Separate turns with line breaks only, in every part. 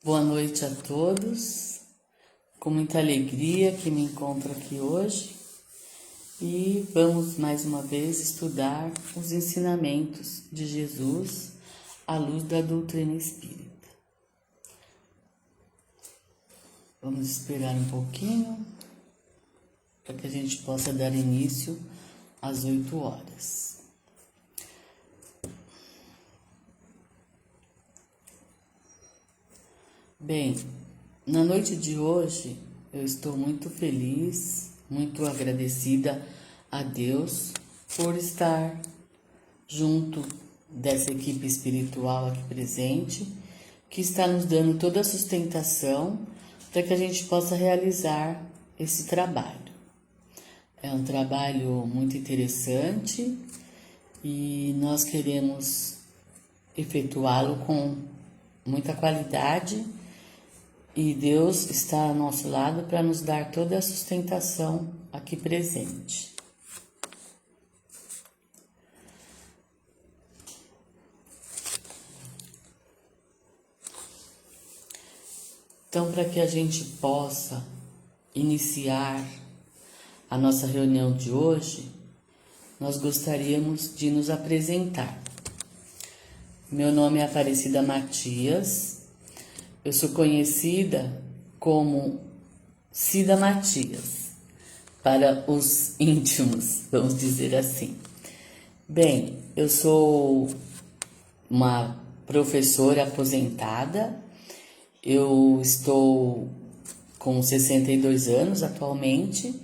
Boa noite a todos, com muita alegria que me encontro aqui hoje e vamos mais uma vez estudar os ensinamentos de Jesus à luz da doutrina espírita. Vamos esperar um pouquinho para que a gente possa dar início às 8 horas. Bem, na noite de hoje eu estou muito feliz, muito agradecida a Deus por estar junto dessa equipe espiritual aqui presente, que está nos dando toda a sustentação para que a gente possa realizar esse trabalho. É um trabalho muito interessante e nós queremos efetuá-lo com muita qualidade. E Deus está ao nosso lado para nos dar toda a sustentação aqui presente. Então, para que a gente possa iniciar a nossa reunião de hoje, nós gostaríamos de nos apresentar. Meu nome é Aparecida Matias. Eu sou conhecida como Cida Matias, para os íntimos, vamos dizer assim. Bem, eu sou uma professora aposentada, eu estou com 62 anos atualmente,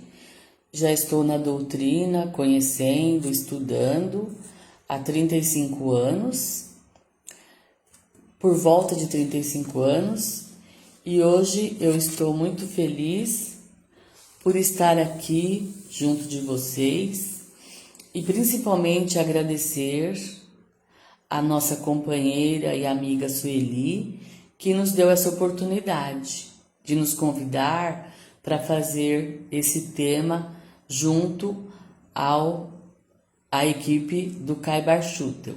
já estou na doutrina, conhecendo, estudando há 35 anos, por volta de 35 anos, e hoje eu estou muito feliz por estar aqui junto de vocês e principalmente agradecer a nossa companheira e amiga Sueli, que nos deu essa oportunidade de nos convidar para fazer esse tema junto à equipe do Kai Bar Schutel.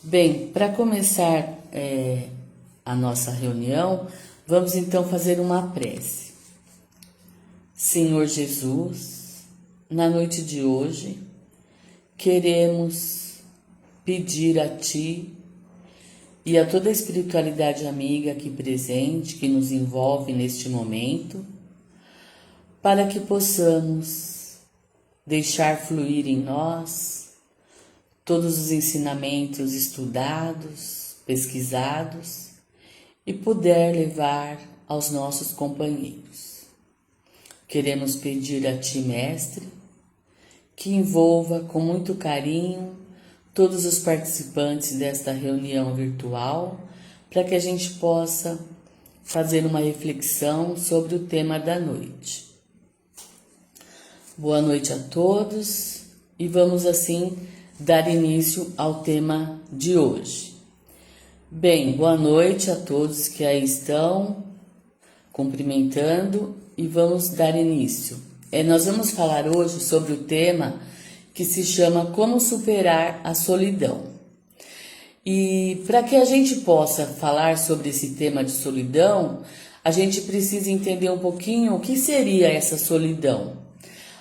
Bem, para começar a nossa reunião, vamos então fazer uma prece. Senhor Jesus, na noite de hoje, queremos pedir a Ti e a toda a espiritualidade amiga aqui presente, que nos envolve neste momento, para que possamos deixar fluir em nós todos os ensinamentos estudados, pesquisados e puder levar aos nossos companheiros. Queremos pedir a Ti, Mestre, que envolva com muito carinho todos os participantes desta reunião virtual, para que a gente possa fazer uma reflexão sobre o tema da noite. Boa noite a todos e vamos assim dar início ao tema de hoje. Bem, boa noite a todos que aí estão, cumprimentando, e vamos dar início. Nós vamos falar hoje sobre o tema que se chama Como Superar a Solidão. E para que a gente possa falar sobre esse tema de solidão, a gente precisa entender um pouquinho o que seria essa solidão.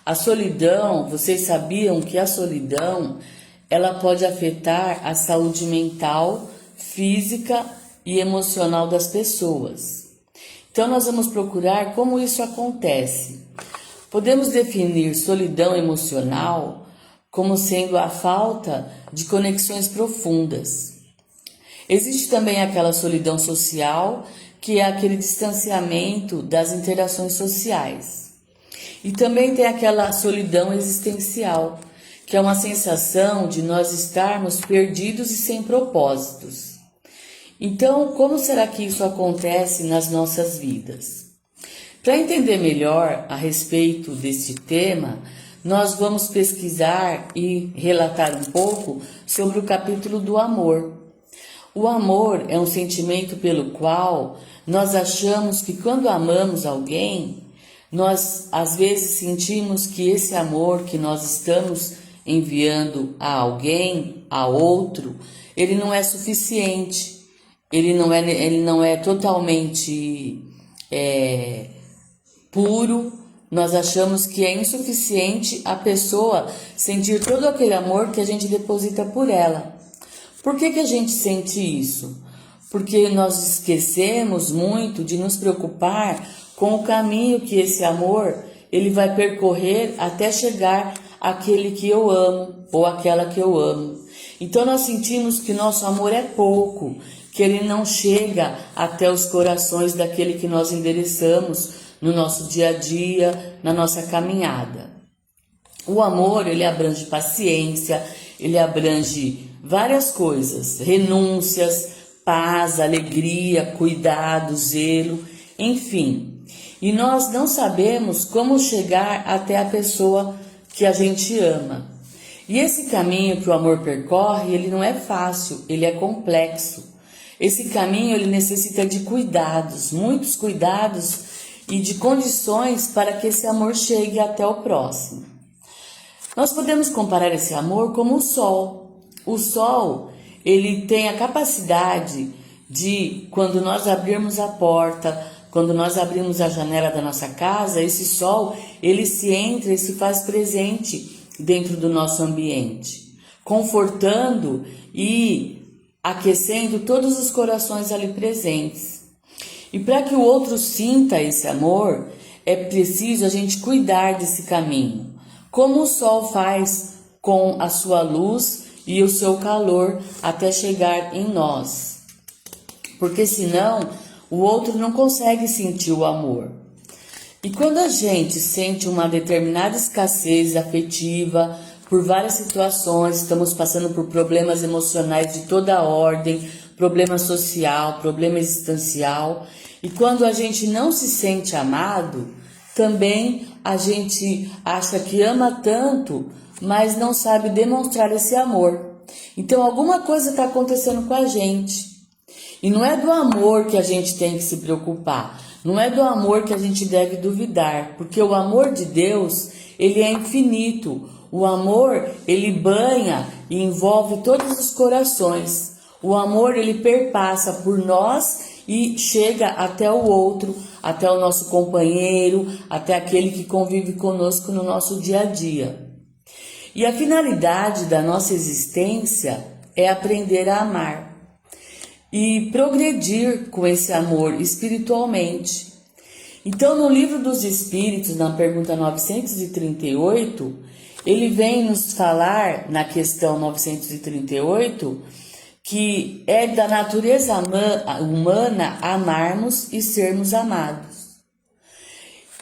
A solidão, vocês sabiam que a solidão ela pode afetar a saúde mental, física e emocional das pessoas. Então, nós vamos procurar como isso acontece. Podemos definir solidão emocional como sendo a falta de conexões profundas. Existe também aquela solidão social, que é aquele distanciamento das interações sociais. E também tem aquela solidão existencial, que é uma sensação de nós estarmos perdidos e sem propósitos. Então, como será que isso acontece nas nossas vidas? Para entender melhor a respeito deste tema, nós vamos pesquisar e relatar um pouco sobre o capítulo do amor. O amor é um sentimento pelo qual nós achamos que quando amamos alguém, nós às vezes sentimos que esse amor que nós estamos enviando a alguém, a outro, ele não é suficiente. ele não é totalmente puro. Nós achamos que é insuficiente a pessoa sentir todo aquele amor que a gente deposita por ela. Por que a gente sente isso? Porque nós esquecemos muito de nos preocupar com o caminho que esse amor ele vai percorrer até chegar àquele que eu amo ou àquela que eu amo. Então nós sentimos que nosso amor é pouco, que ele não chega até os corações daquele que nós endereçamos no nosso dia a dia, na nossa caminhada. O amor, ele abrange paciência, ele abrange várias coisas, renúncias, paz, alegria, cuidado, zelo, enfim. E nós não sabemos como chegar até a pessoa que a gente ama. E esse caminho que o amor percorre, ele não é fácil, ele é complexo. Esse caminho, ele necessita de cuidados, muitos cuidados e de condições para que esse amor chegue até o próximo. Nós podemos comparar esse amor como o sol. O sol, ele tem a capacidade de, quando nós abrirmos a porta, quando nós abrimos a janela da nossa casa, esse sol, ele se entra e se faz presente dentro do nosso ambiente, confortando e aquecendo todos os corações ali presentes. E para que o outro sinta esse amor, é preciso a gente cuidar desse caminho, como o sol faz com a sua luz e o seu calor até chegar em nós. Porque senão o outro não consegue sentir o amor. E quando a gente sente uma determinada escassez afetiva, por várias situações, estamos passando por problemas emocionais de toda ordem, problema social, problema existencial, e quando a gente não se sente amado, também a gente acha que ama tanto, mas não sabe demonstrar esse amor. Então alguma coisa está acontecendo com a gente. E não é do amor que a gente tem que se preocupar, não é do amor que a gente deve duvidar, porque o amor de Deus, ele é infinito. O amor, ele banha e envolve todos os corações. O amor, ele perpassa por nós e chega até o outro, até o nosso companheiro, até aquele que convive conosco no nosso dia a dia. E a finalidade da nossa existência é aprender a amar e progredir com esse amor espiritualmente. Então, no Livro dos Espíritos, na pergunta 938, ele vem nos falar, na questão 938, que é da natureza humana amarmos e sermos amados.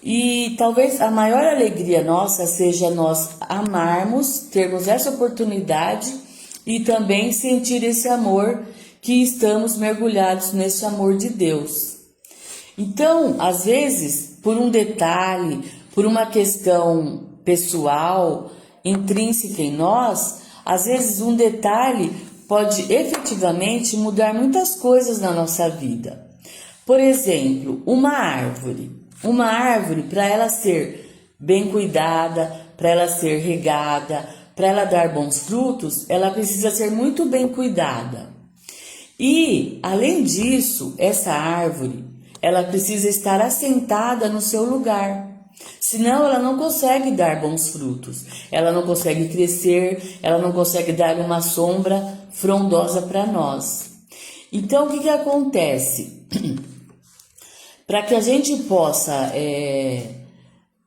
E talvez a maior alegria nossa seja nós amarmos, termos essa oportunidade e também sentir esse amor, que estamos mergulhados nesse amor de Deus. Então, às vezes, por um detalhe, por uma questão pessoal, intrínseca em nós, às vezes um detalhe pode efetivamente mudar muitas coisas na nossa vida. Por exemplo, uma árvore. Uma árvore, para ela ser bem cuidada, para ela ser regada, para ela dar bons frutos, ela precisa ser muito bem cuidada. E, além disso, essa árvore, ela precisa estar assentada no seu lugar. Senão ela não consegue dar bons frutos, ela não consegue crescer, ela não consegue dar uma sombra frondosa para nós. Então, o que acontece? Para que a gente possa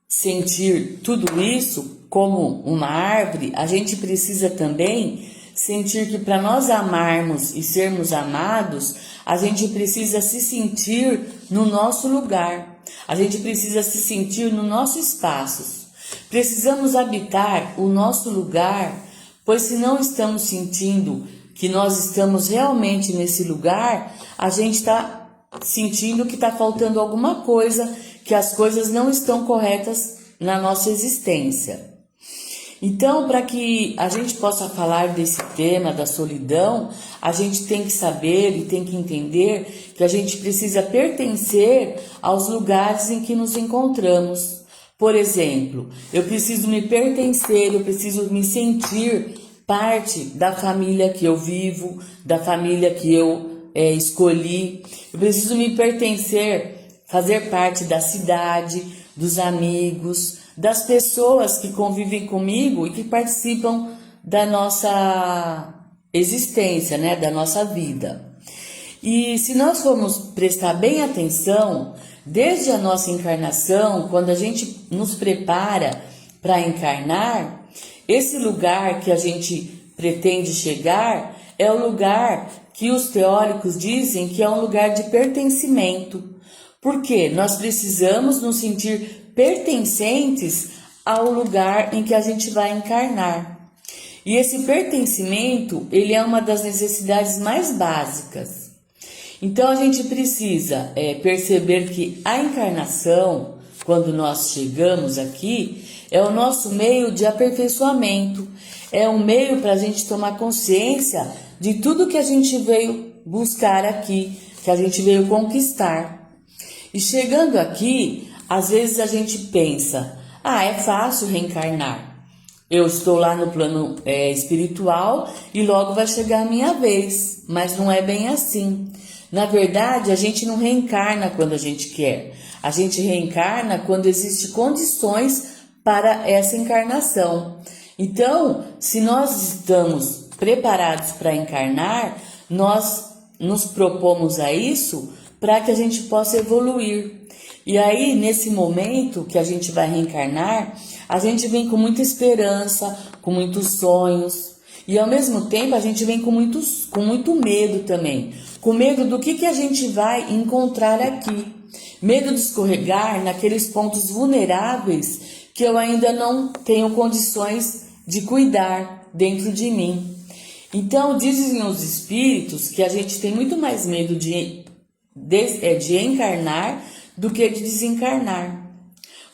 sentir tudo isso como uma árvore, a gente precisa também sentir que para nós amarmos e sermos amados, a gente precisa se sentir no nosso lugar. A gente precisa se sentir no nosso espaço. Precisamos habitar o nosso lugar, pois se não estamos sentindo que nós estamos realmente nesse lugar, a gente está sentindo que está faltando alguma coisa, que as coisas não estão corretas na nossa existência. Então, para que a gente possa falar desse tema da solidão, a gente tem que saber e tem que entender que a gente precisa pertencer aos lugares em que nos encontramos. Por exemplo, eu preciso me pertencer, eu preciso me sentir parte da família que eu vivo, da família que eu escolhi. Eu preciso me pertencer, fazer parte da cidade, dos amigos, das pessoas que convivem comigo e que participam da nossa existência, né, da nossa vida. E se nós formos prestar bem atenção, desde a nossa encarnação, quando a gente nos prepara para encarnar, esse lugar que a gente pretende chegar é o lugar que os teóricos dizem que é um lugar de pertencimento. Porque nós precisamos nos sentir pertencentes ao lugar em que a gente vai encarnar. E esse pertencimento, ele é uma das necessidades mais básicas. Então a gente precisa perceber que a encarnação, quando nós chegamos aqui, é o nosso meio de aperfeiçoamento, é um meio para a gente tomar consciência de tudo que a gente veio buscar aqui, que a gente veio conquistar. E chegando aqui, às vezes a gente pensa, é fácil reencarnar. Eu estou lá no plano espiritual e logo vai chegar a minha vez, mas não é bem assim. Na verdade, a gente não reencarna quando a gente quer. A gente reencarna quando existem condições para essa encarnação. Então, se nós estamos preparados para encarnar, nós nos propomos a isso para que a gente possa evoluir. E aí, nesse momento que a gente vai reencarnar, a gente vem com muita esperança, com muitos sonhos. E ao mesmo tempo a gente vem com muito medo também. Com medo do que a gente vai encontrar aqui. Medo de escorregar naqueles pontos vulneráveis que eu ainda não tenho condições de cuidar dentro de mim. Então dizem os espíritos que a gente tem muito mais medo de encarnar do que de desencarnar.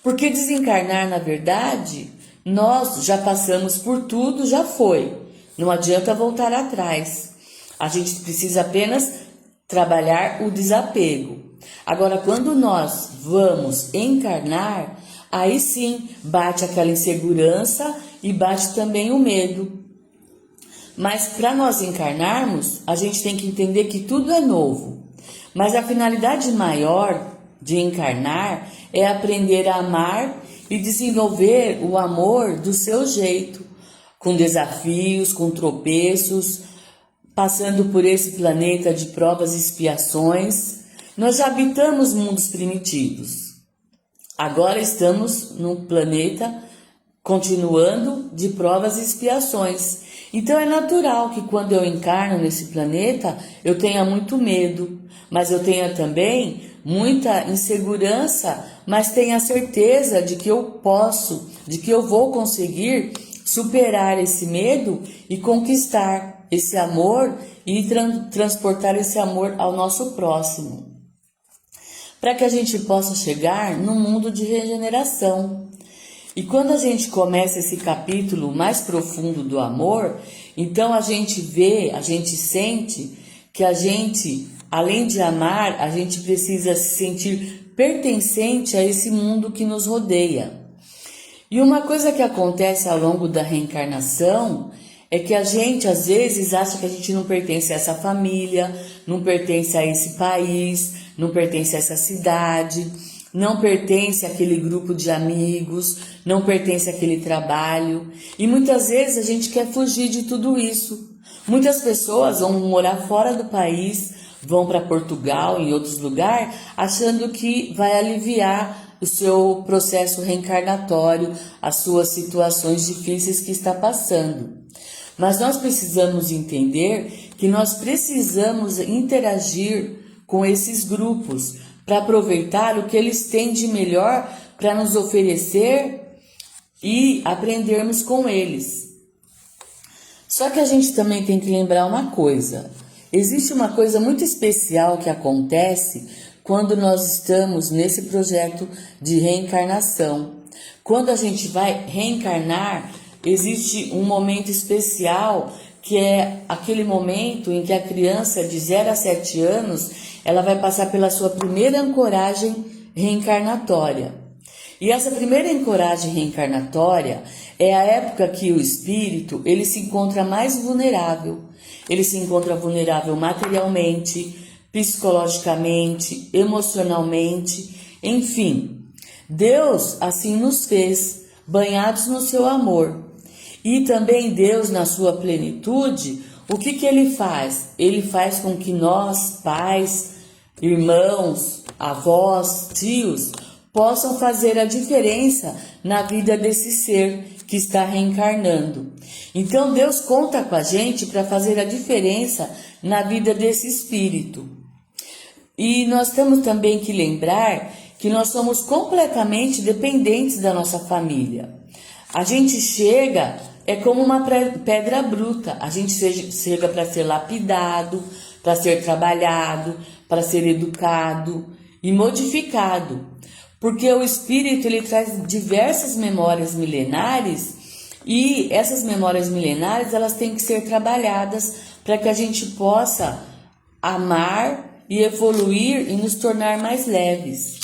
Porque desencarnar, na verdade, nós já passamos por tudo, já foi. Não adianta voltar atrás. A gente precisa apenas trabalhar o desapego. Agora, quando nós vamos encarnar, aí sim bate aquela insegurança e bate também o medo. Mas para nós encarnarmos, a gente tem que entender que tudo é novo. Mas a finalidade maior de encarnar é aprender a amar e desenvolver o amor do seu jeito, com desafios, com tropeços, passando por esse planeta de provas e expiações. Nós já habitamos mundos primitivos. Agora estamos num planeta continuando de provas e expiações. Então é natural que quando eu encarno nesse planeta, eu tenha muito medo, mas eu tenha também muita insegurança, mas tenha certeza de que eu posso, de que eu vou conseguir superar esse medo e conquistar esse amor e transportar esse amor ao nosso próximo. Para que a gente possa chegar num mundo de regeneração. E quando a gente começa esse capítulo mais profundo do amor, então a gente vê, a gente sente que a gente, além de amar, a gente precisa se sentir pertencente a esse mundo que nos rodeia. E uma coisa que acontece ao longo da reencarnação é que a gente às vezes acha que a gente não pertence a essa família, não pertence a esse país, não pertence a essa cidade, não pertence àquele grupo de amigos, não pertence àquele trabalho. E muitas vezes a gente quer fugir de tudo isso. Muitas pessoas vão morar fora do país, vão para Portugal, em outros lugares, achando que vai aliviar o seu processo reencarnatório, as suas situações difíceis que está passando. Mas nós precisamos entender que nós precisamos interagir com esses grupos para aproveitar o que eles têm de melhor para nos oferecer e aprendermos com eles. Só que a gente também tem que lembrar uma coisa. Existe uma coisa muito especial que acontece quando nós estamos nesse projeto de reencarnação. Quando a gente vai reencarnar, existe um momento especial que é aquele momento em que a criança de 0 a 7 anos, ela vai passar pela sua primeira ancoragem reencarnatória. E essa primeira ancoragem reencarnatória é a época que o espírito ele se encontra mais vulnerável. Ele se encontra vulnerável materialmente, psicologicamente, emocionalmente, enfim. Deus assim nos fez, banhados no seu amor. E também Deus, na sua plenitude, o que ele faz? Ele faz com que nós, pais, irmãos, avós, tios, possam fazer a diferença na vida desse ser que está reencarnando. Então Deus conta com a gente para fazer a diferença na vida desse espírito. E nós temos também que lembrar que nós somos completamente dependentes da nossa família. A gente chega, é como uma pedra bruta, a gente chega para ser lapidado, para ser trabalhado, para ser educado e modificado. Porque o espírito ele traz diversas memórias milenares e essas memórias milenares elas têm que ser trabalhadas para que a gente possa amar e evoluir e nos tornar mais leves.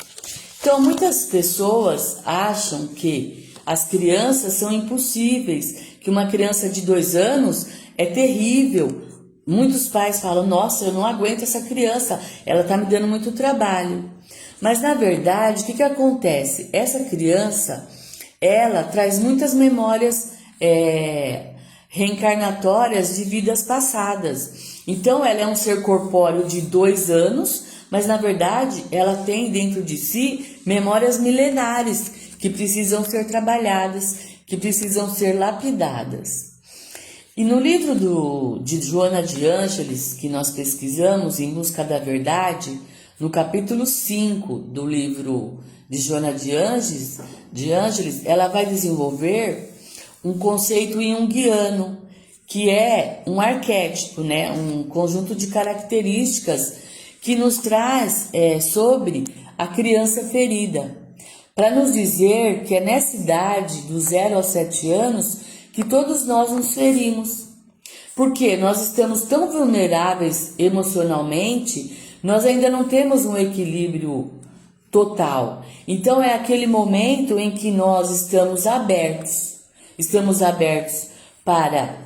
Então muitas pessoas acham que as crianças são impossíveis, que uma criança de 2 anos é terrível. Muitos pais falam, nossa, eu não aguento essa criança, ela está me dando muito trabalho. Mas na verdade, o que acontece? Essa criança, ela traz muitas memórias reencarnatórias de vidas passadas. Então ela é um ser corpóreo de 2 anos, mas na verdade ela tem dentro de si memórias milenares que precisam ser trabalhadas, que precisam ser lapidadas. E no livro de Joana de Ângeles, que nós pesquisamos, Em Busca da Verdade, no capítulo 5 do livro de Joana de Ângeles, ela vai desenvolver um conceito junguiano, que é um arquétipo, né? Um conjunto de características que nos traz sobre a criança ferida, para nos dizer que é nessa idade, do 0 aos 7 anos, que todos nós nos ferimos. Porque nós estamos tão vulneráveis emocionalmente, nós ainda não temos um equilíbrio total. Então é aquele momento em que nós estamos abertos para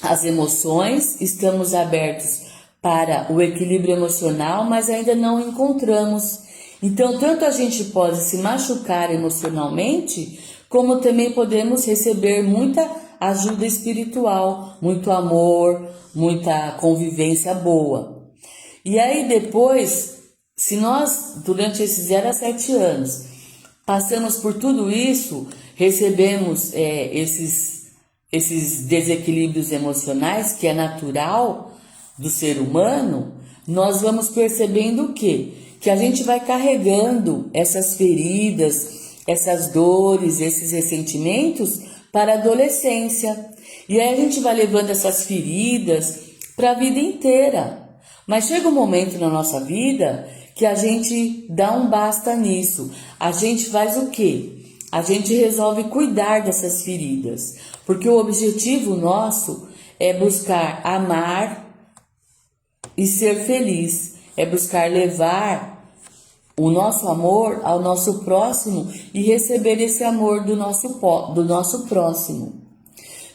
as emoções, estamos abertos para o equilíbrio emocional, mas ainda não encontramos. Então tanto a gente pode se machucar emocionalmente, como também podemos receber muita ajuda espiritual, muito amor, muita convivência boa. E aí depois, se nós, durante esses 0 a 7 anos, passamos por tudo isso, recebemos esses desequilíbrios emocionais, que é natural do ser humano, nós vamos percebendo o quê? Que a gente vai carregando essas feridas, essas dores, esses ressentimentos para a adolescência. E aí a gente vai levando essas feridas para a vida inteira. Mas chega um momento na nossa vida que a gente dá um basta nisso. A gente faz o quê? A gente resolve cuidar dessas feridas. Porque o objetivo nosso é buscar amar e ser feliz. É buscar levar o nosso amor ao nosso próximo e receber esse amor do nosso próximo.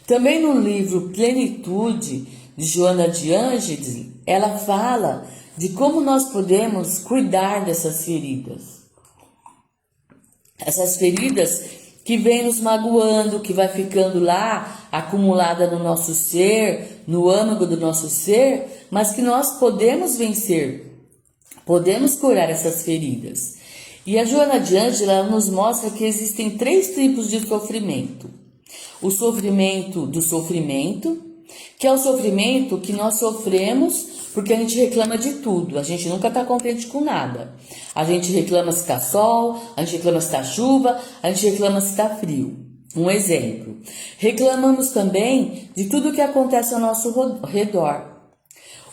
Também no livro Plenitude, de Joana de Ângeles, ela fala de como nós podemos cuidar dessas feridas. Essas feridas que vêm nos magoando, que vai ficando lá, acumulada no nosso ser, no âmago do nosso ser, mas que nós podemos vencer, podemos curar essas feridas. E a Joana de Ângeles, ela nos mostra que existem 3 tipos de sofrimento. O sofrimento do sofrimento, que é o sofrimento que nós sofremos porque a gente reclama de tudo, a gente nunca está contente com nada. A gente reclama se está sol, a gente reclama se está chuva, a gente reclama se está frio. Um exemplo. Reclamamos também de tudo que acontece ao nosso redor.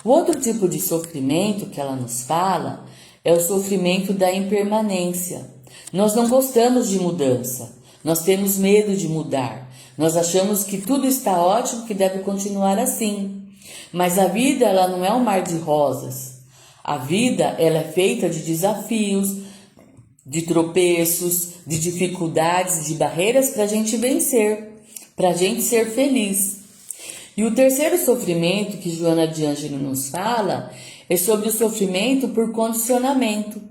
O outro tipo de sofrimento que ela nos fala é o sofrimento da impermanência. Nós não gostamos de mudança, nós temos medo de mudar. Nós achamos que tudo está ótimo, que deve continuar assim. Mas a vida, ela não é um mar de rosas. A vida, ela é feita de desafios, de tropeços, de dificuldades, de barreiras para a gente vencer, para a gente ser feliz. E o terceiro sofrimento que Joana de Ângelo nos fala é sobre o sofrimento por condicionamento.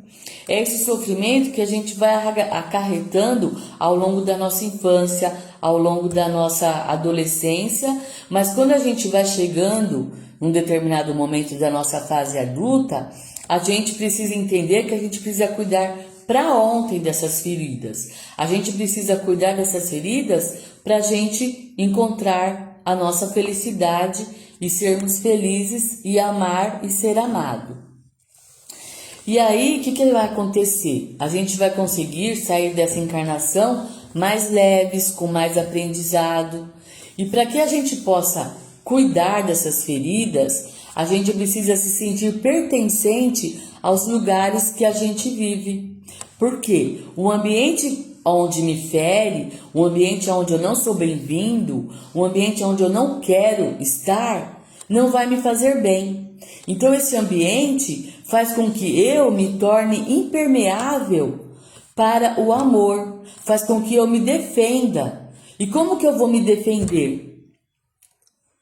É esse sofrimento que a gente vai acarretando ao longo da nossa infância, ao longo da nossa adolescência, mas quando a gente vai chegando num determinado momento da nossa fase adulta, a gente precisa entender que a gente precisa cuidar para ontem dessas feridas. A gente precisa cuidar dessas feridas para a gente encontrar a nossa felicidade e sermos felizes e amar e ser amado. E aí, o que vai acontecer? A gente vai conseguir sair dessa encarnação mais leves, com mais aprendizado. E para que a gente possa cuidar dessas feridas, a gente precisa se sentir pertencente aos lugares que a gente vive. Por quê? O ambiente onde me fere, o ambiente onde eu não sou bem-vindo, o ambiente onde eu não quero estar, não vai me fazer bem. Então esse ambiente faz com que eu me torne impermeável para o amor, faz com que eu me defenda. E como que eu vou me defender?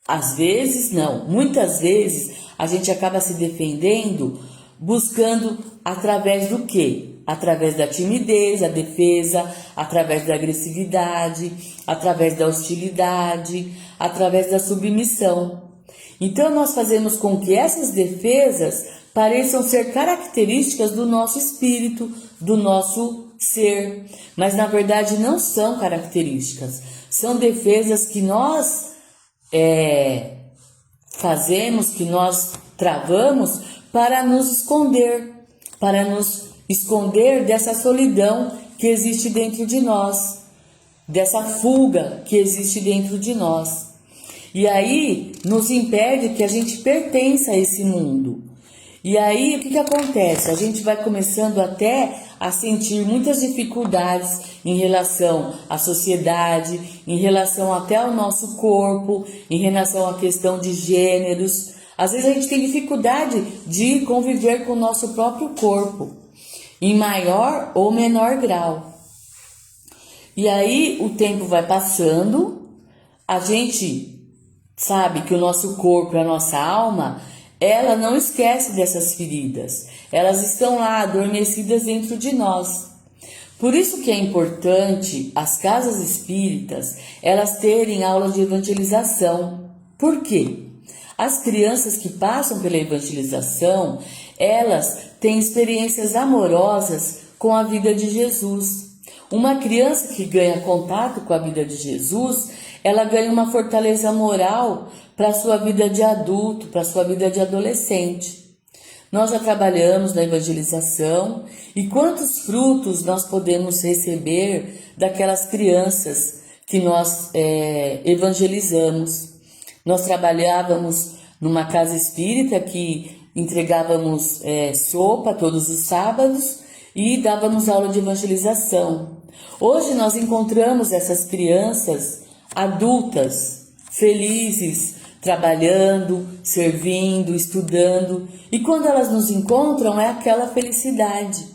Às vezes não, muitas vezes a gente acaba se defendendo buscando através do quê? Através da timidez, a defesa, através da agressividade, através da hostilidade, através da submissão. Então nós fazemos com que essas defesas pareçam ser características do nosso espírito, do nosso ser, mas na verdade não são características, são defesas que nós fazemos, que nós travamos para nos esconder dessa solidão que existe dentro de nós, dessa fuga que existe dentro de nós. E aí nos impede que a gente pertença a esse mundo. E aí o que acontece? A gente vai começando até a sentir muitas dificuldades em relação à sociedade, em relação até ao nosso corpo, em relação à questão de gêneros. Às vezes a gente tem dificuldade de conviver com o nosso próprio corpo, em maior ou menor grau. E aí o tempo vai passando, a gente sabe que o nosso corpo, a nossa alma, ela não esquece dessas feridas. Elas estão lá adormecidas dentro de nós. Por isso que é importante as casas espíritas, elas terem aulas de evangelização. Por quê? As crianças que passam pela evangelização, elas têm experiências amorosas com a vida de Jesus. Uma criança que ganha contato com a vida de Jesus, ela ganha uma fortaleza moral para a sua vida de adulto, para a sua vida de adolescente. Nós já trabalhamos na evangelização e quantos frutos nós podemos receber daquelas crianças que nós evangelizamos. Nós trabalhávamos numa casa espírita que entregávamos sopa todos os sábados e dávamos aula de evangelização. Hoje nós encontramos essas crianças adultas, felizes, trabalhando, servindo, estudando, e quando elas nos encontram é aquela felicidade.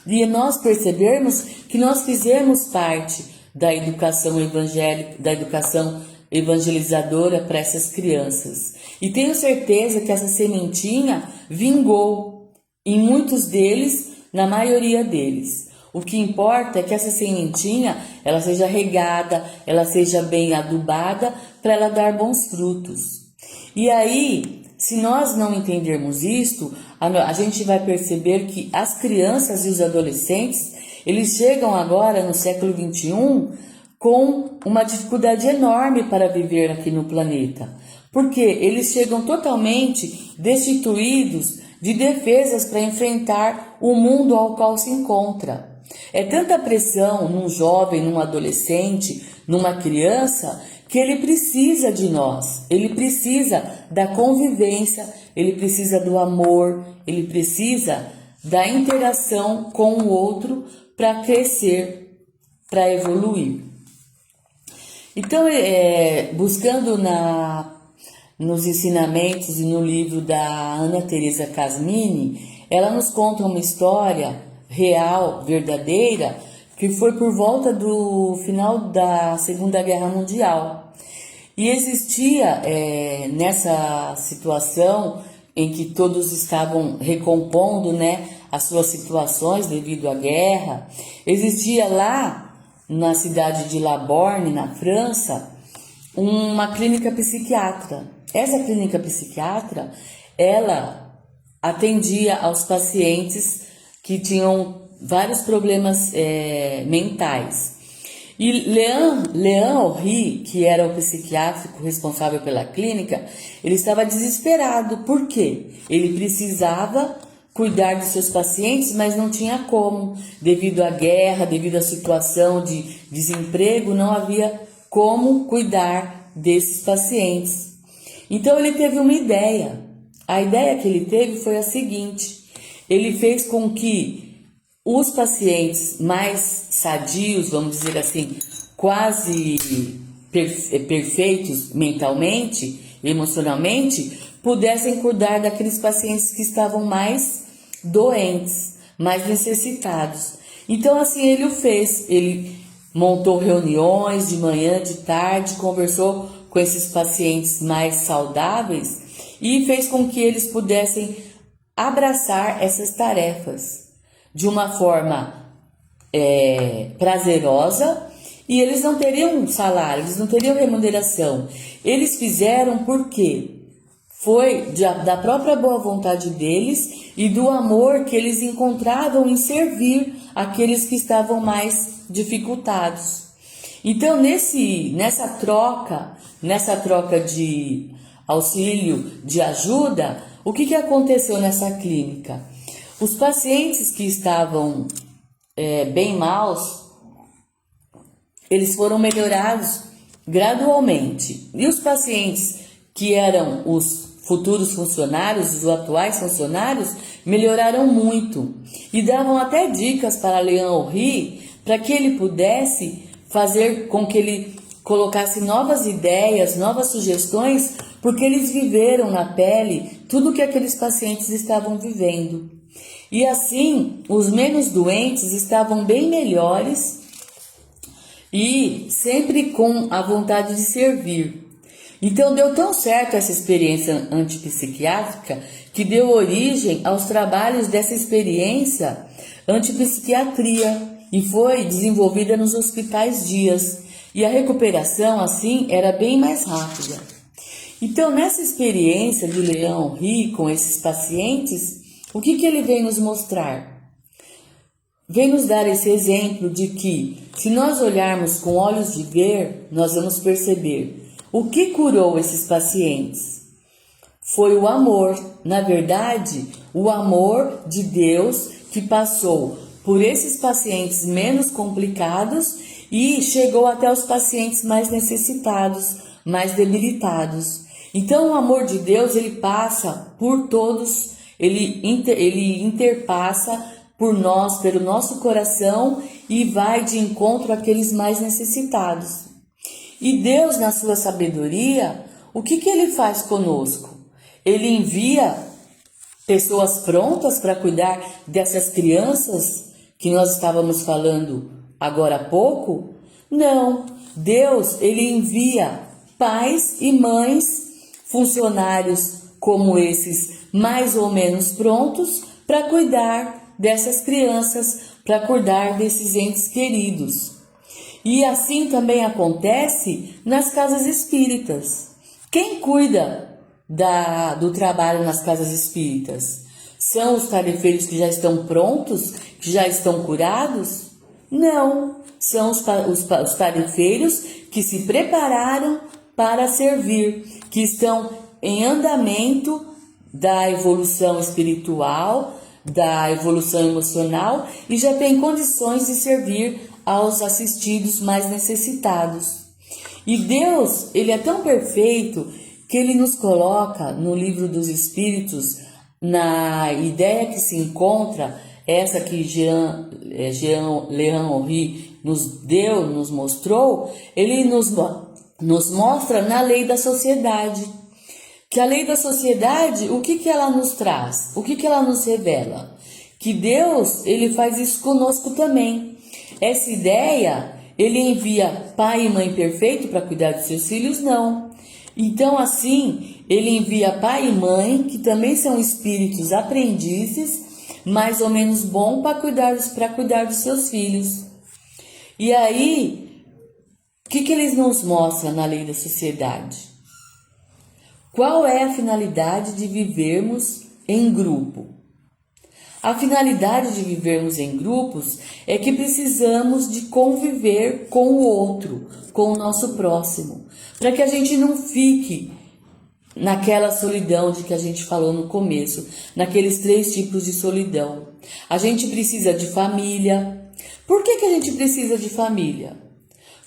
E nós percebermos que nós fizemos parte da educação evangélica, da educação evangelizadora para essas crianças. E tenho certeza que essa sementinha vingou em muitos deles, na maioria deles. O que importa é que essa sementinha, ela seja regada, ela seja bem adubada para ela dar bons frutos. E aí, se nós não entendermos isto, a gente vai perceber que as crianças e os adolescentes, eles chegam agora no século XXI com uma dificuldade enorme para viver aqui no planeta. Porque eles chegam totalmente destituídos de defesas para enfrentar o mundo ao qual se encontra. É tanta pressão num jovem, num adolescente, numa criança, que ele precisa de nós, ele precisa da convivência, ele precisa do amor, ele precisa da interação com o outro para crescer, para evoluir. Então, buscando nos ensinamentos e no livro da Ana Teresa Casmini, ela nos conta uma história real, verdadeira, que foi por volta do final da Segunda Guerra Mundial. E existia nessa situação em que todos estavam recompondo, né, as suas situações devido à guerra, existia lá na cidade de La Borne, na França, uma clínica psiquiatra. Essa clínica psiquiatra, ela atendia aos pacientes que tinham vários problemas mentais. E Leon Horry, que era o psiquiátrico responsável pela clínica, ele estava desesperado. Por quê? Ele precisava cuidar de seus pacientes, mas não tinha como. Devido à guerra, devido à situação de desemprego, não havia como cuidar desses pacientes. Então ele teve uma ideia. A ideia que ele teve foi a seguinte: ele fez com que os pacientes mais sadios, vamos dizer assim, quase perfeitos mentalmente, emocionalmente, pudessem cuidar daqueles pacientes que estavam mais doentes, mais necessitados. Então assim ele o fez, ele montou reuniões de manhã, de tarde, conversou com esses pacientes mais saudáveis e fez com que eles pudessem abraçar essas tarefas de uma forma prazerosa, e eles não teriam um salário, eles não teriam remuneração. Eles fizeram porque foi da própria boa vontade deles e do amor que eles encontravam em servir aqueles que estavam mais dificultados. Então, nessa troca de auxílio, de ajuda, o que aconteceu nessa clínica? Os pacientes que estavam bem maus, eles foram melhorados gradualmente. E os pacientes que eram os futuros funcionários, os atuais funcionários, melhoraram muito. E davam até dicas para Leon Horry para que ele pudesse fazer com que ele colocasse novas ideias, novas sugestões, porque eles viveram na pele tudo que aqueles pacientes estavam vivendo. E assim, os menos doentes estavam bem melhores e sempre com a vontade de servir. Então deu tão certo essa experiência antipsiquiátrica que deu origem aos trabalhos dessa experiência antipsiquiatria e foi desenvolvida nos hospitais Dias. E a recuperação assim era bem mais rápida. Então nessa experiência de Leon Horry com esses pacientes, o que ele vem nos mostrar? Vem nos dar esse exemplo de que, se nós olharmos com olhos de ver, nós vamos perceber o que curou esses pacientes. Foi o amor, na verdade, o amor de Deus que passou por esses pacientes menos complicados e chegou até os pacientes mais necessitados, mais debilitados. Então, o amor de Deus, ele passa por todos. Ele interpassa por nós, pelo nosso coração e vai de encontro àqueles mais necessitados. E Deus, na sua sabedoria, o que ele faz conosco? Ele envia pessoas prontas para cuidar dessas crianças que nós estávamos falando agora há pouco? Não. Deus, ele envia pais e mães, funcionários como esses, mais ou menos prontos para cuidar dessas crianças, para cuidar desses entes queridos. E assim também acontece nas casas espíritas. Quem cuida do trabalho nas casas espíritas? São os tarefeiros que já estão prontos, que já estão curados? Não, são os tarefeiros que se prepararam para servir, que estão em andamento da evolução espiritual, da evolução emocional e já tem condições de servir aos assistidos mais necessitados. E Deus, ele é tão perfeito que ele nos coloca no livro dos Espíritos, na ideia que se encontra, essa que Leon Horry nos deu, nos mostrou, ele nos mostra na lei da sociedade. Que a lei da sociedade, o que ela nos traz? O que ela nos revela? que Deus, ele faz isso conosco também. Essa ideia, ele envia pai e mãe perfeito para cuidar dos seus filhos? Não. Então, assim, ele envia pai e mãe, que também são espíritos aprendizes, mais ou menos bom para cuidar dos seus filhos. E aí, o que eles nos mostram na lei da sociedade? Qual é a finalidade de vivermos em grupo? A finalidade de vivermos em grupos é que precisamos de conviver com o outro, com o nosso próximo, para que a gente não fique naquela solidão de que a gente falou no começo, naqueles 3 tipos de solidão. A gente precisa de família. Por que a gente precisa de família?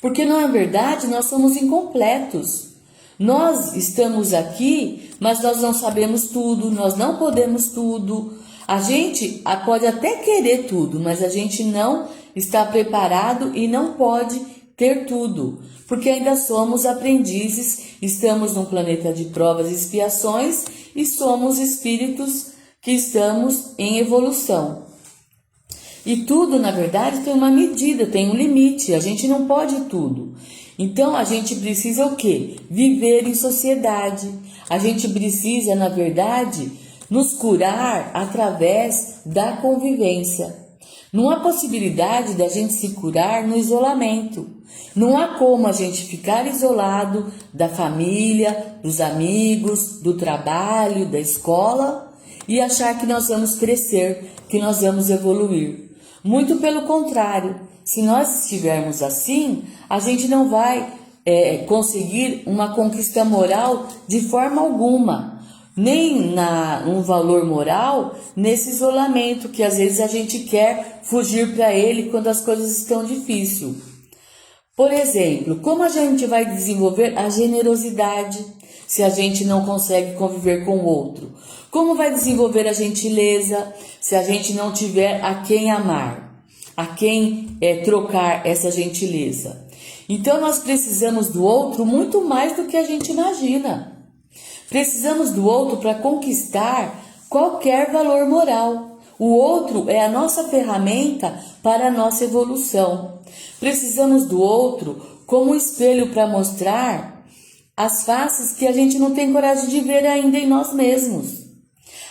Porque, na verdade, nós somos incompletos. Nós estamos aqui, mas nós não sabemos tudo, nós não podemos tudo. A gente pode até querer tudo, mas a gente não está preparado e não pode ter tudo, porque ainda somos aprendizes, estamos num planeta de provas e expiações e somos espíritos que estamos em evolução. E tudo, na verdade, tem uma medida, tem um limite, a gente não pode tudo. Então, a gente precisa o quê? Viver em sociedade. A gente precisa, na verdade, nos curar através da convivência. Não há possibilidade da gente se curar no isolamento. Não há como a gente ficar isolado da família, dos amigos, do trabalho, da escola e achar que nós vamos crescer, que nós vamos evoluir. Muito pelo contrário, se nós estivermos assim, a gente não vai conseguir uma conquista moral de forma alguma, nem um valor moral nesse isolamento que às vezes a gente quer fugir para ele quando as coisas estão difíceis. Por exemplo, como a gente vai desenvolver a generosidade se a gente não consegue conviver com o outro? Como vai desenvolver a gentileza se a gente não tiver a quem amar, a quem trocar essa gentileza? Então nós precisamos do outro muito mais do que a gente imagina. Precisamos do outro para conquistar qualquer valor moral. O outro é a nossa ferramenta para a nossa evolução. Precisamos do outro como espelho para mostrar as faces que a gente não tem coragem de ver ainda em nós mesmos.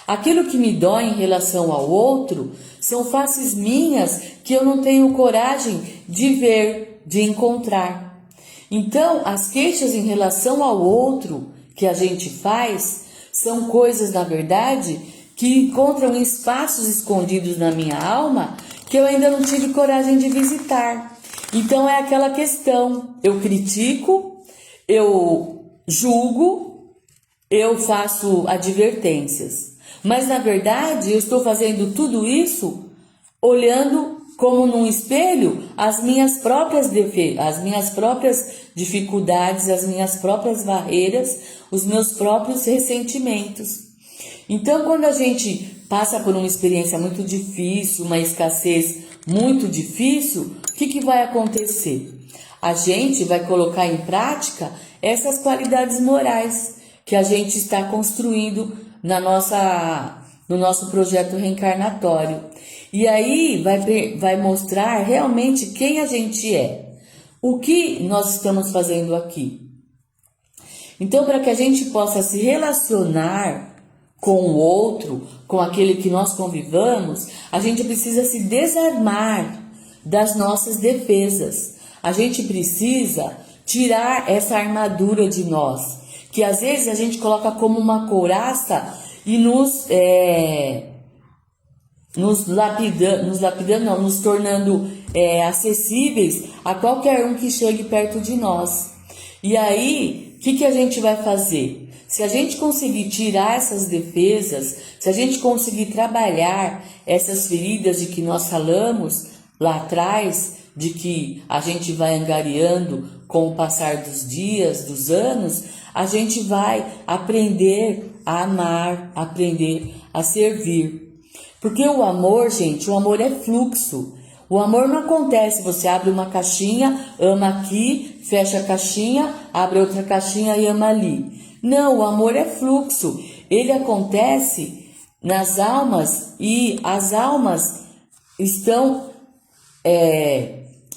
Aquilo que me dói em relação ao outro são faces minhas que eu não tenho coragem de ver, de encontrar. Então, as queixas em relação ao outro que a gente faz são coisas, na verdade, que encontram espaços escondidos na minha alma que eu ainda não tive coragem de visitar. Então é aquela questão, eu critico, eu julgo, eu faço advertências. Mas na verdade eu estou fazendo tudo isso olhando como num espelho as minhas próprias dificuldades, as minhas próprias barreiras, os meus próprios ressentimentos. Então, quando a gente passa por uma experiência muito difícil, uma escassez muito difícil, o que vai acontecer? A gente vai colocar em prática essas qualidades morais que a gente está construindo no nosso projeto reencarnatório. E aí vai mostrar realmente quem a gente é, o que nós estamos fazendo aqui. Então, para que a gente possa se relacionar com o outro, com aquele que nós convivamos, a gente precisa se desarmar das nossas defesas. A gente precisa tirar essa armadura de nós, que às vezes a gente coloca como uma couraça e nos tornando acessíveis a qualquer um que chegue perto de nós. E aí, o que a gente vai fazer? Se a gente conseguir tirar essas defesas, se a gente conseguir trabalhar essas feridas de que nós falamos lá atrás, de que a gente vai angariando com o passar dos dias, dos anos, a gente vai aprender a amar, aprender a servir. Porque o amor, gente, o amor é fluxo. O amor não acontece, você abre uma caixinha, ama aqui, fecha a caixinha, abre outra caixinha e ama ali. Não, o amor é fluxo. Ele acontece nas almas, e as almas estão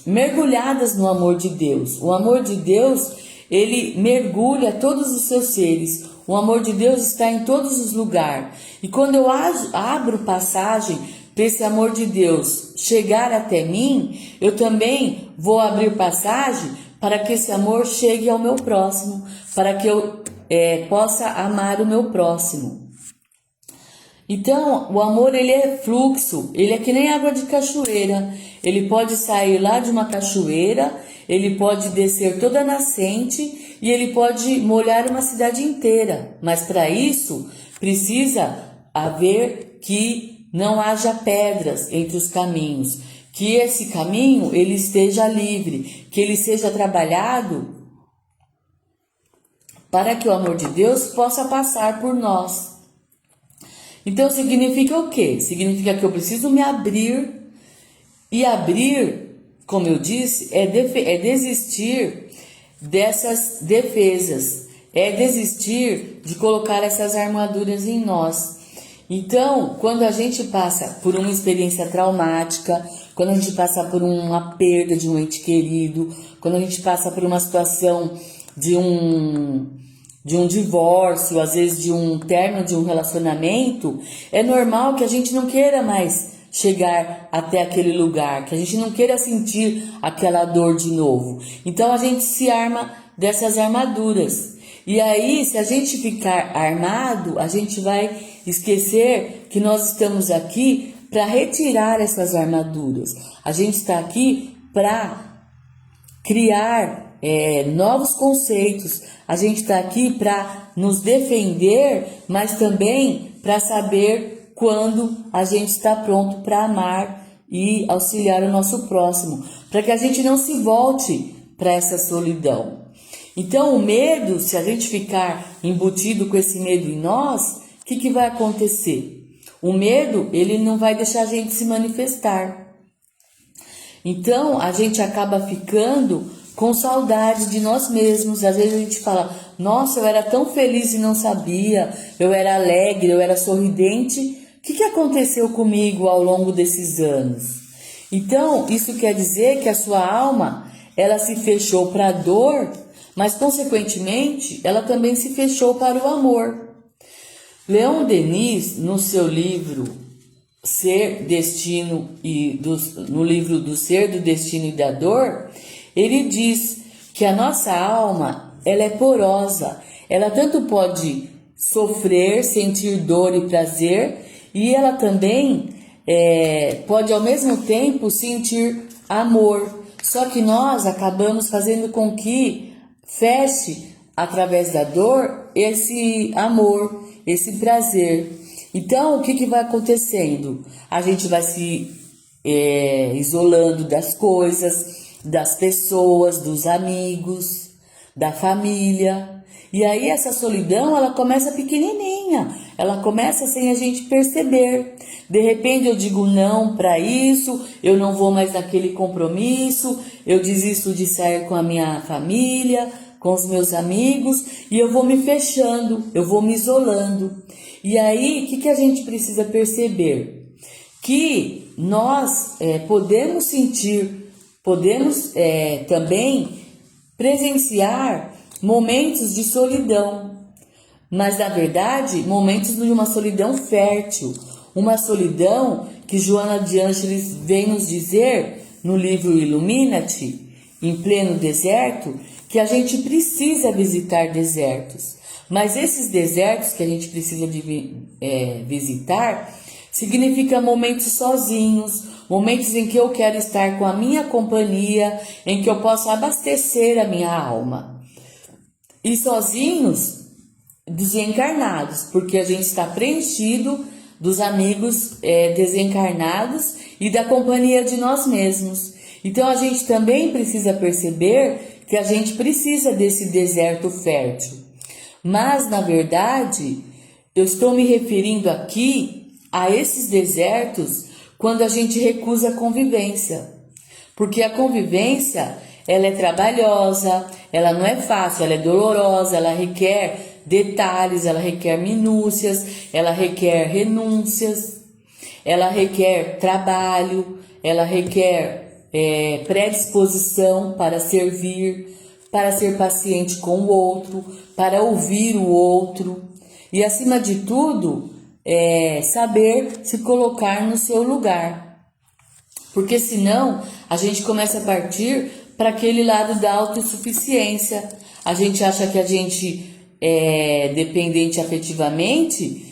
mergulhadas no amor de Deus. O amor de Deus, ele mergulha todos os seus seres. O amor de Deus está em todos os lugares. E quando eu abro passagem para esse amor de Deus chegar até mim, eu também vou abrir passagem para que esse amor chegue ao meu próximo, para que eu possa amar o meu próximo. Então, o amor, ele é fluxo, ele é que nem água de cachoeira. Ele pode sair lá de uma cachoeira, ele pode descer toda a nascente e ele pode molhar uma cidade inteira. Mas para isso, precisa haver que não haja pedras entre os caminhos, que esse caminho ele esteja livre, que ele seja trabalhado para que o amor de Deus possa passar por nós. Então significa o quê? Significa que eu preciso me abrir, e abrir, como eu disse, é desistir dessas defesas, é desistir de colocar essas armaduras em nós. Então, quando a gente passa por uma experiência traumática, quando a gente passa por uma perda de um ente querido, quando a gente passa por uma situação de um divórcio, às vezes de um término de um relacionamento, é normal que a gente não queira mais chegar até aquele lugar, que a gente não queira sentir aquela dor de novo. Então a gente se arma dessas armaduras. E aí, se a gente ficar armado, a gente vai esquecer que nós estamos aqui para retirar essas armaduras. A gente está aqui para criar novos conceitos. A gente está aqui para nos defender, mas também para saber quando a gente está pronto para amar e auxiliar o nosso próximo, para que a gente não se volte para essa solidão. Então, o medo, se a gente ficar embutido com esse medo em nós, o que vai acontecer? O medo, ele não vai deixar a gente se manifestar. Então, a gente acaba ficando com saudade de nós mesmos. Às vezes a gente fala, nossa, eu era tão feliz e não sabia, eu era alegre, eu era sorridente. O que aconteceu comigo ao longo desses anos? Então, isso quer dizer que a sua alma, ela se fechou para a dor, mas consequentemente, ela também se fechou para o amor. Leon Denis, no seu livro Ser, Destino no livro do Ser, do Destino e da Dor, ele diz que a nossa alma, ela é porosa, ela tanto pode sofrer, sentir dor e prazer, e ela também pode ao mesmo tempo sentir amor. Só que nós acabamos fazendo com que feche através da dor esse amor, esse prazer. Então, o que vai acontecendo? A gente vai se isolando das coisas, das pessoas, dos amigos, da família. E aí essa solidão, ela começa pequenininha, ela começa sem a gente perceber. De repente eu digo não para isso, eu não vou mais naquele compromisso, eu desisto de sair com a minha família, com os meus amigos, e eu vou me fechando, eu vou me isolando. E aí, o que a gente precisa perceber? Que nós podemos sentir, podemos também presenciar momentos de solidão, mas na verdade, momentos de uma solidão fértil, uma solidão que Joana de Ângeles vem nos dizer no livro Ilumina-te, em pleno deserto, que a gente precisa visitar desertos. Mas esses desertos que a gente precisa visitar, significa momentos sozinhos, momentos em que eu quero estar com a minha companhia, em que eu posso abastecer a minha alma. E sozinhos, desencarnados, porque a gente está preenchido dos amigos desencarnados e da companhia de nós mesmos. Então a gente também precisa perceber que a gente precisa desse deserto fértil. Mas, na verdade, eu estou me referindo aqui a esses desertos quando a gente recusa a convivência. Porque a convivência, ela é trabalhosa, ela não é fácil, ela é dolorosa, ela requer detalhes, ela requer minúcias, ela requer renúncias, ela requer trabalho, ela requer predisposição para servir, para ser paciente com o outro, para ouvir o outro e, acima de tudo, saber se colocar no seu lugar. Porque senão a gente começa a partir para aquele lado da autossuficiência. A gente acha que a gente é dependente afetivamente,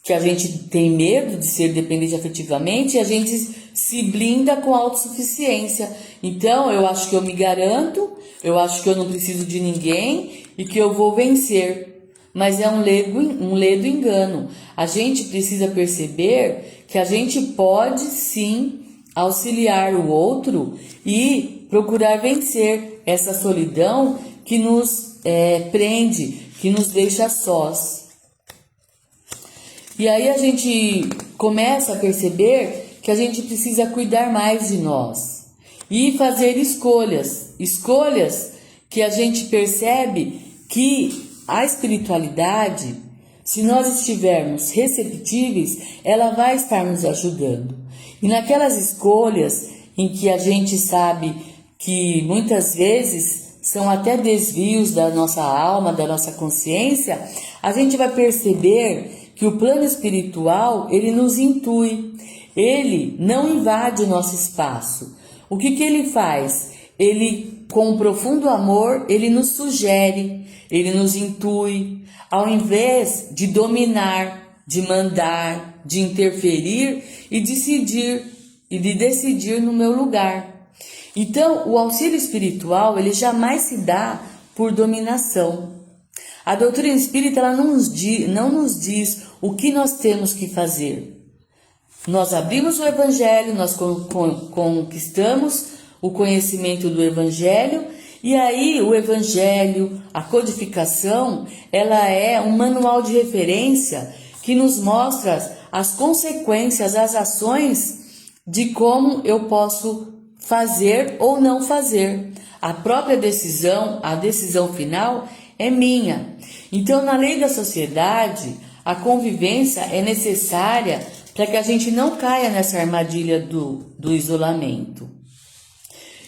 que a gente tem medo de ser dependente afetivamente, e a gente se blinda com a autossuficiência. Então, eu acho que eu me garanto, eu acho que eu não preciso de ninguém e que eu vou vencer. Mas é um ledo engano. A gente precisa perceber que a gente pode sim auxiliar o outro e procurar vencer essa solidão que nos prende, que nos deixa sós. E aí a gente começa a perceber que a gente precisa cuidar mais de nós e fazer escolhas que a gente percebe que a espiritualidade, se nós estivermos receptíveis, ela vai estar nos ajudando. E naquelas escolhas em que a gente sabe que muitas vezes são até desvios da nossa alma, da nossa consciência, a gente vai perceber que o plano espiritual, ele nos intui, ele não invade o nosso espaço. O que ele faz? Ele, com um profundo amor, ele nos sugere, ele nos intui, ao invés de dominar, de mandar, de interferir e de decidir no meu lugar. Então, o auxílio espiritual, ele jamais se dá por dominação. A doutrina espírita, ela não nos diz o que nós temos que fazer. Nós abrimos o Evangelho, nós conquistamos o conhecimento do Evangelho, e aí o Evangelho, a codificação, ela é um manual de referência que nos mostra as consequências, as ações de como eu posso fazer ou não fazer. A própria decisão, a decisão final é minha. Então, na lei da sociedade, a convivência é necessária para que a gente não caia nessa armadilha do isolamento.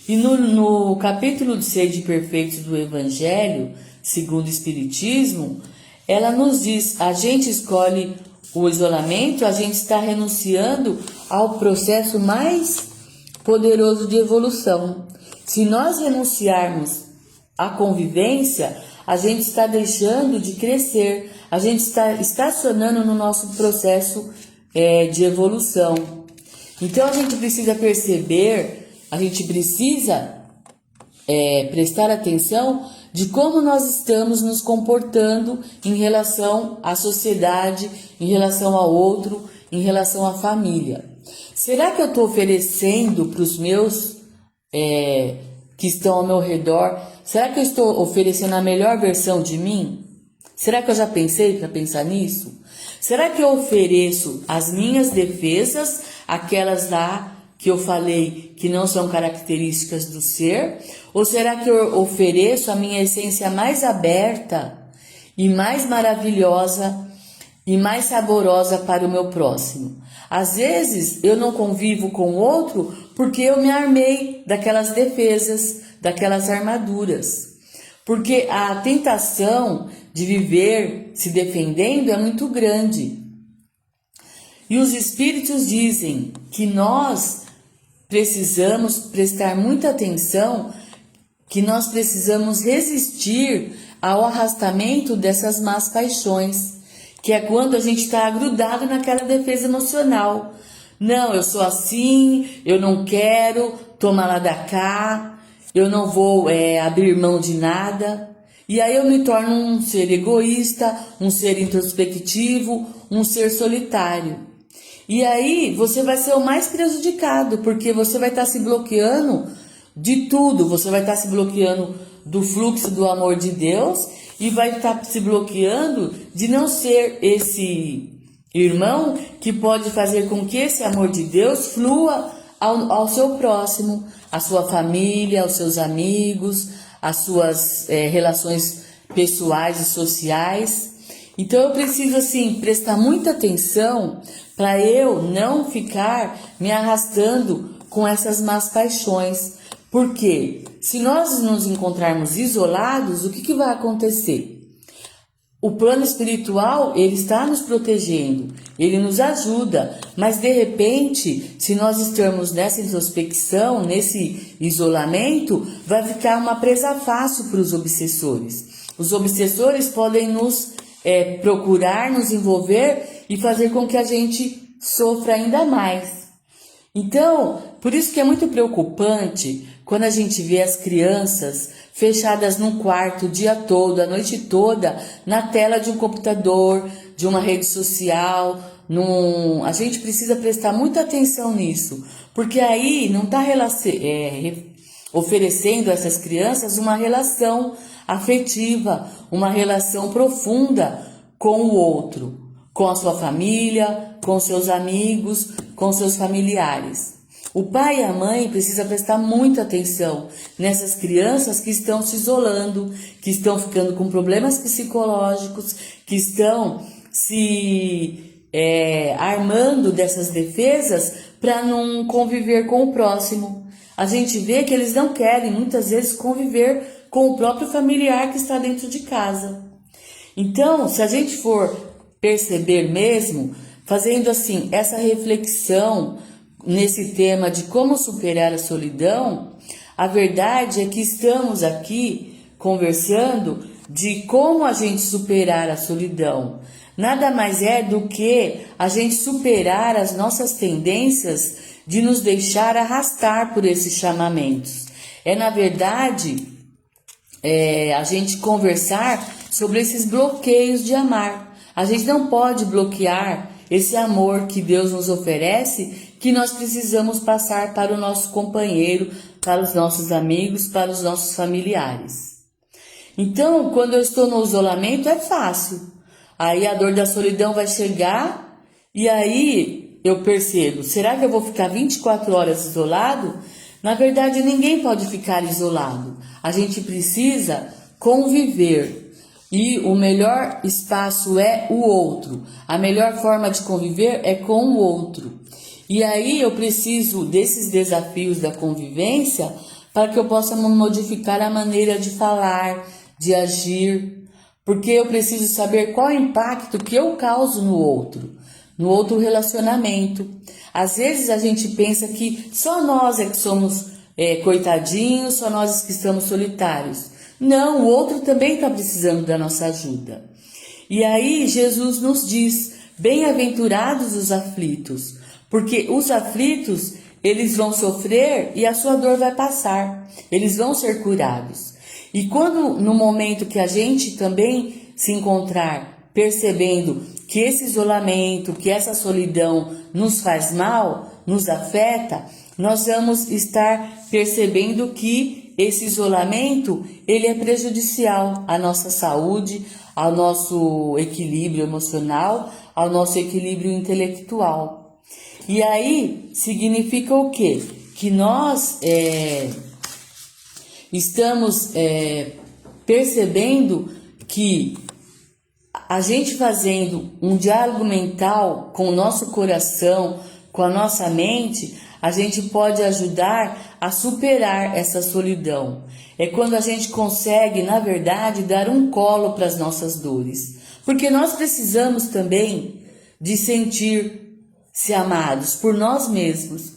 E no capítulo 6 de Perfeitos do Evangelho, segundo o Espiritismo, ela nos diz, a gente escolhe o isolamento, a gente está renunciando ao processo mais poderoso de evolução. Se nós renunciarmos à convivência, a gente está deixando de crescer, a gente está estacionando no nosso processo de evolução. Então a gente precisa perceber, a gente precisa prestar atenção de como nós estamos nos comportando em relação à sociedade, em relação ao outro, em relação à família. Será que eu estou oferecendo para os meus que estão ao meu redor, será que eu estou oferecendo a melhor versão de mim? Será que eu já pensei para pensar nisso? Será que eu ofereço as minhas defesas, aquelas lá que eu falei que não são características do ser? Ou será que eu ofereço a minha essência mais aberta e mais maravilhosa e mais saborosa para o meu próximo? Às vezes eu não convivo com o outro porque eu me armei daquelas defesas, daquelas armaduras. Porque a tentação de viver se defendendo é muito grande. E os espíritos dizem que nós precisamos prestar muita atenção, que nós precisamos resistir ao arrastamento dessas más paixões, que é quando a gente está grudado naquela defesa emocional. Não, eu sou assim, eu não quero, toma lá da cá, eu não vou abrir mão de nada. E aí eu me torno um ser egoísta, um ser introspectivo, um ser solitário. E aí você vai ser o mais prejudicado, porque você vai estar se bloqueando de tudo. Você vai estar se bloqueando do fluxo do amor de Deus e vai estar se bloqueando de não ser esse irmão que pode fazer com que esse amor de Deus flua ao seu próximo, à sua família, aos seus amigos, às suas relações pessoais e sociais. Então eu preciso assim prestar muita atenção para eu não ficar me arrastando com essas más paixões. Porque se nós nos encontrarmos isolados, o que vai acontecer? O plano espiritual, ele está nos protegendo, ele nos ajuda, mas de repente, se nós estamos nessa introspecção, nesse isolamento, vai ficar uma presa fácil para os obsessores. Os obsessores podem nos procurar, nos envolver e fazer com que a gente sofra ainda mais. Então, por isso que é muito preocupante quando a gente vê as crianças fechadas num quarto o dia todo, a noite toda, na tela de um computador, de uma rede social. A gente precisa prestar muita atenção nisso, porque aí não está oferecendo a essas crianças uma relação afetiva, uma relação profunda com o outro, com a sua família, com seus amigos, com seus familiares. O pai e a mãe precisam prestar muita atenção nessas crianças que estão se isolando, que estão ficando com problemas psicológicos, que estão se armando dessas defesas para não conviver com o próximo. A gente vê que eles não querem muitas vezes conviver com o próprio familiar que está dentro de casa. Então, se a gente for perceber mesmo, fazendo assim essa reflexão nesse tema de como superar a solidão, a verdade é que estamos aqui conversando de como a gente superar a solidão. Nada mais é do que a gente superar as nossas tendências de nos deixar arrastar por esses chamamentos. Na verdade, a gente conversar sobre esses bloqueios de amar. A gente não pode bloquear esse amor que Deus nos oferece, que nós precisamos passar para o nosso companheiro, para os nossos amigos, para os nossos familiares. Então, quando eu estou no isolamento, é fácil. Aí a dor da solidão vai chegar e aí eu percebo, será que eu vou ficar 24 horas isolado? Na verdade, ninguém pode ficar isolado. A gente precisa conviver. E o melhor espaço é o outro. A melhor forma de conviver é com o outro. E aí eu preciso desses desafios da convivência para que eu possa modificar a maneira de falar, de agir. Porque eu preciso saber qual é o impacto que eu causo no outro relacionamento. Às vezes a gente pensa que só nós é que somos coitadinhos, só nós que estamos solitários. Não, o outro também está precisando da nossa ajuda. E aí Jesus nos diz, bem-aventurados os aflitos, porque os aflitos, eles vão sofrer e a sua dor vai passar, eles vão ser curados. E quando, no momento que a gente também se encontrar percebendo que esse isolamento, que essa solidão nos faz mal, nos afeta, nós vamos estar percebendo que esse isolamento, ele é prejudicial à nossa saúde, ao nosso equilíbrio emocional, ao nosso equilíbrio intelectual. E aí, significa o quê? Que nós estamos percebendo que a gente fazendo um diálogo mental com o nosso coração, com a nossa mente, a gente pode ajudar a superar essa solidão. É quando a gente consegue, na verdade, dar um colo para as nossas dores. Porque nós precisamos também de sentir-se amados por nós mesmos,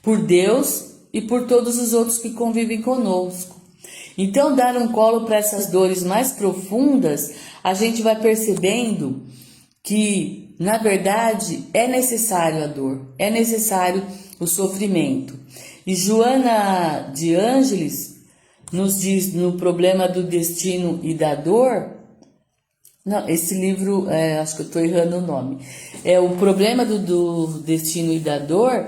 por Deus e por todos os outros que convivem conosco. Então, dar um colo para essas dores mais profundas, a gente vai percebendo que, na verdade, é necessário a dor, é necessário o sofrimento. E Joana de Ângeles nos diz no Problema do Destino e da Dor, não, esse livro, acho que eu estou errando o nome, o Problema do Destino e da Dor,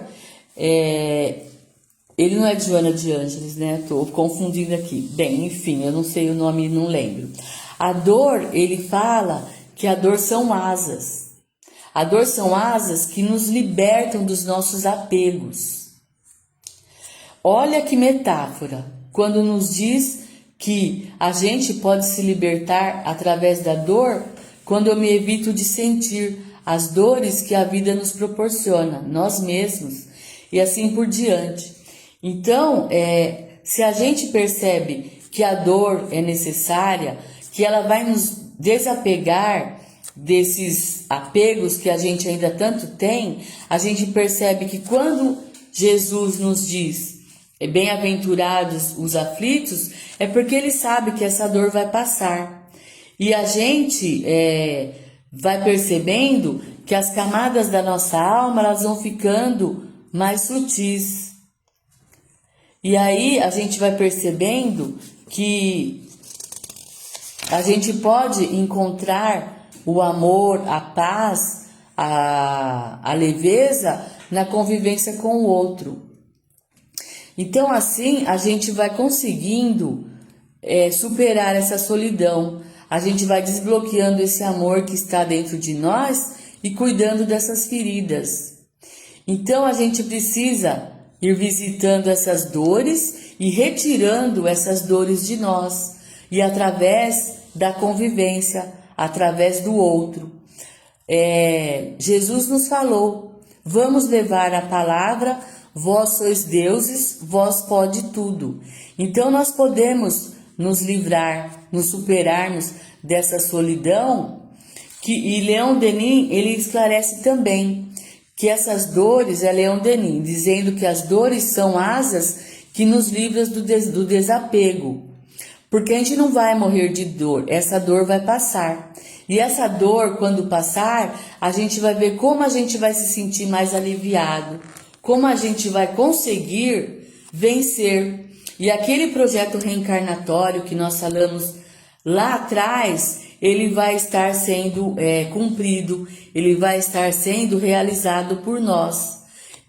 ele não é de Joana de Ângeles, né? Estou confundindo aqui. Bem, enfim, eu não sei o nome e não lembro. A dor, ele fala que a dor são asas. A dor são asas que nos libertam dos nossos apegos. Olha que metáfora, quando nos diz que a gente pode se libertar através da dor quando eu me evito de sentir as dores que a vida nos proporciona, nós mesmos, e assim por diante. Então, se a gente percebe que a dor é necessária, que ela vai nos desapegar desses apegos que a gente ainda tanto tem, a gente percebe que quando Jesus nos diz bem-aventurados os aflitos, é porque ele sabe que essa dor vai passar. E a gente vai percebendo que as camadas da nossa alma elas vão ficando mais sutis. E aí a gente vai percebendo que a gente pode encontrar o amor, a paz, a leveza na convivência com o outro. Então assim a gente vai conseguindo superar essa solidão. A gente vai desbloqueando esse amor que está dentro de nós e cuidando dessas feridas. Então a gente precisa ir visitando essas dores e retirando essas dores de nós. E através da convivência, através do outro. Jesus nos falou, vamos levar a palavra, vós sois deuses, vós pode tudo. Então nós podemos nos livrar, nos superarmos dessa solidão, e Leon Denis, ele esclarece também que essas dores, Leon Denis, dizendo que as dores são asas que nos livram do desapego, porque a gente não vai morrer de dor, essa dor vai passar, e essa dor quando passar, a gente vai ver como a gente vai se sentir mais aliviado, como a gente vai conseguir vencer. E aquele projeto reencarnatório que nós falamos lá atrás, ele vai estar sendo cumprido, ele vai estar sendo realizado por nós.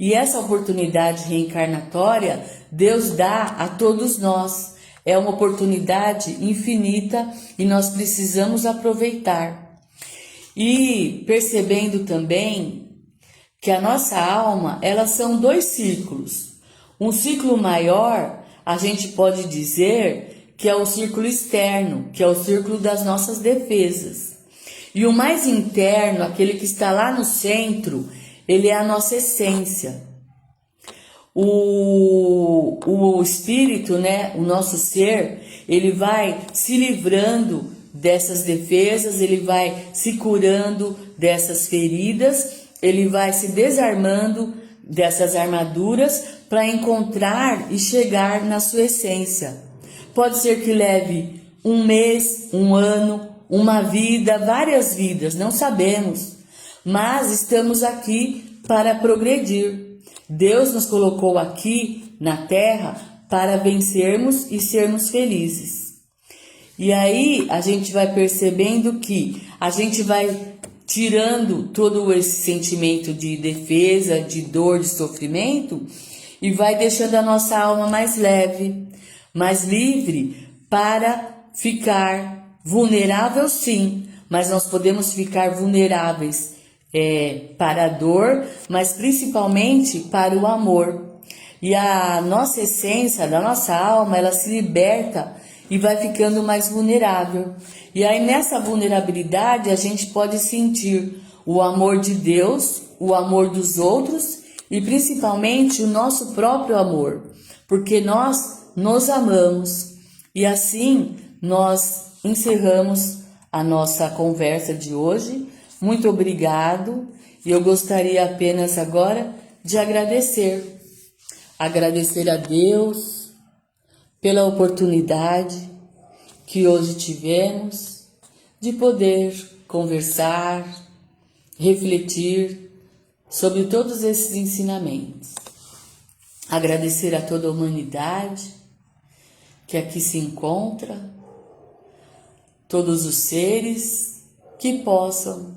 E essa oportunidade reencarnatória, Deus dá a todos nós. É uma oportunidade infinita e nós precisamos aproveitar. E percebendo também que a nossa alma, elas são 2 ciclos. Um ciclo maior, a gente pode dizer que é o círculo externo, que é o círculo das nossas defesas. E o mais interno, aquele que está lá no centro, ele é a nossa essência. O espírito, né, o nosso ser, ele vai se livrando dessas defesas, ele vai se curando dessas feridas, ele vai se desarmando dessas armaduras para encontrar e chegar na sua essência. Pode ser que leve 1 mês, 1 ano, uma vida, várias vidas, não sabemos, mas estamos aqui para progredir. Deus nos colocou aqui na Terra para vencermos e sermos felizes. E aí a gente vai percebendo que a gente vai tirando todo esse sentimento de defesa, de dor, de sofrimento e vai deixando a nossa alma mais leve, mais livre para ficar vulnerável, sim, mas nós podemos ficar vulneráveis para a dor, mas principalmente para o amor. E a nossa essência, da nossa alma, ela se liberta e vai ficando mais vulnerável. E aí nessa vulnerabilidade a gente pode sentir o amor de Deus, o amor dos outros e principalmente o nosso próprio amor, porque nós nos amamos. E assim nós encerramos a nossa conversa de hoje. Muito obrigado, e eu gostaria apenas agora de agradecer a Deus pela oportunidade que hoje tivemos de poder conversar, refletir sobre todos esses ensinamentos. Agradecer a toda a humanidade que aqui se encontra, todos os seres que possam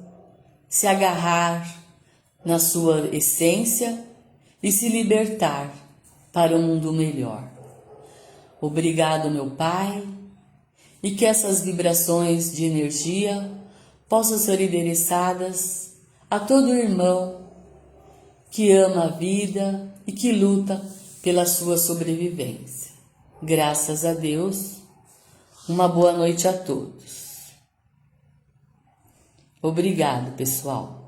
se agarrar na sua essência e se libertar para um mundo melhor. Obrigado, meu Pai, e que essas vibrações de energia possam ser endereçadas a todo irmão que ama a vida e que luta pela sua sobrevivência. Graças a Deus. Uma boa noite a todos. Obrigado, pessoal.